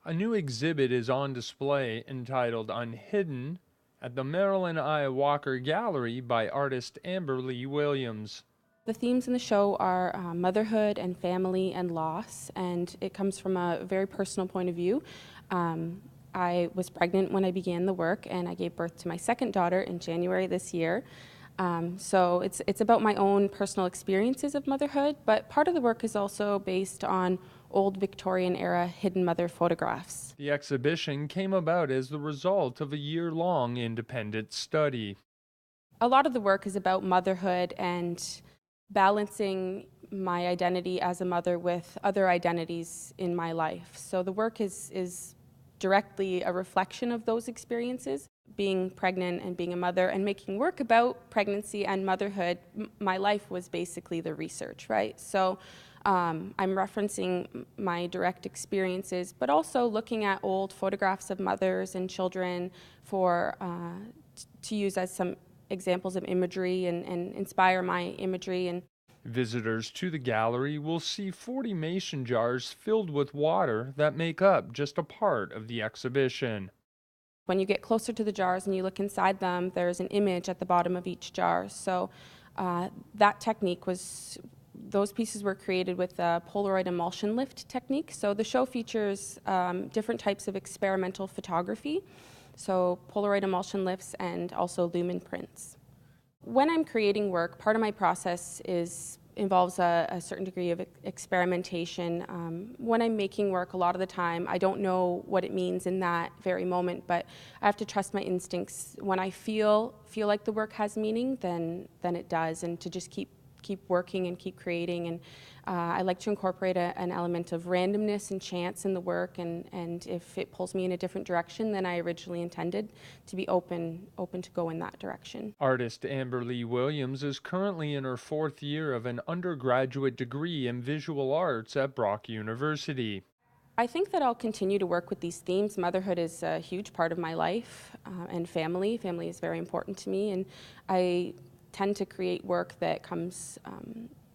A new exhibit is on display entitled Unhidden at the Marilyn I. Walker Gallery by artist Amberly Williams. The themes in the show are motherhood and family and loss, and it comes from a very personal point of view. I was pregnant when I began the work, and I gave birth to my second daughter in January this year. So it's about my own personal experiences of motherhood, but part of the work is also based on old Victorian era hidden mother photographs. The exhibition came about as the result of a year-long independent study. A lot of the work is about motherhood and balancing my identity as a mother with other identities in my life. So the work is directly a reflection of those experiences. Being pregnant and being a mother and making work about pregnancy and motherhood, my life was basically the research, right? So I'm referencing my direct experiences, but also looking at old photographs of mothers and children for to use as some examples of imagery and inspire my imagery. And Visitors to the gallery will see 40 mason jars filled with water that make up just a part of the exhibition. when you get closer to the jars and you look inside them, there's an image at the bottom of each jar. So that technique was, those pieces were created with a Polaroid emulsion lift technique. So the show features different types of experimental photography, so Polaroid emulsion lifts and also lumen prints. When I'm creating work, part of my process involves a certain degree of experimentation. When I'm making work, a lot of the time, I don't know what it means in that very moment, but I have to trust my instincts. When I feel like the work has meaning, then it does, and to just keep working and keep creating. And I like to incorporate an element of randomness and chance in the work, and if it pulls me in a different direction than I originally intended, to be open to go in that direction. Artist Amberly Williams is currently in her 4th year of an undergraduate degree in visual arts at Brock University. I think that I'll continue to work with these themes. Motherhood is a huge part of my life, and family. Family is very important to me, and I tend to create work that comes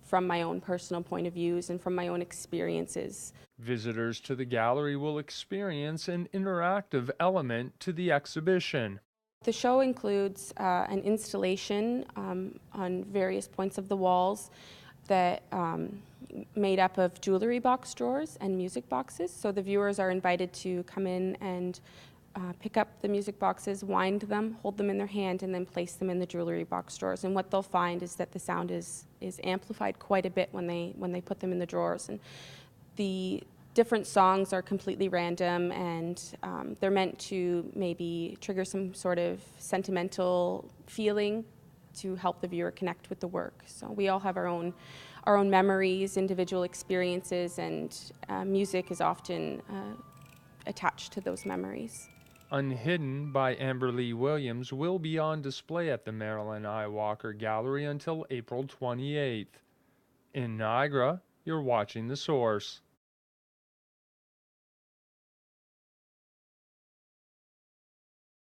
from my own personal point of views and from my own experiences. Visitors to the gallery will experience an interactive element to the exhibition. The show includes an installation on various points of the walls that made up of jewelry box drawers and music boxes. So the viewers are invited to come in and pick up the music boxes, wind them, hold them in their hand, and then place them in the jewelry box drawers. And what they'll find is that the sound is amplified quite a bit when they put them in the drawers. And the different songs are completely random, and they're meant to maybe trigger some sort of sentimental feeling to help the viewer connect with the work. So we all have our own memories, individual experiences, and music is often attached to those memories. Unhidden by Amberly Williams will be on display at the Marilyn I. Walker Gallery until April 28th. In Niagara, you're watching The Source.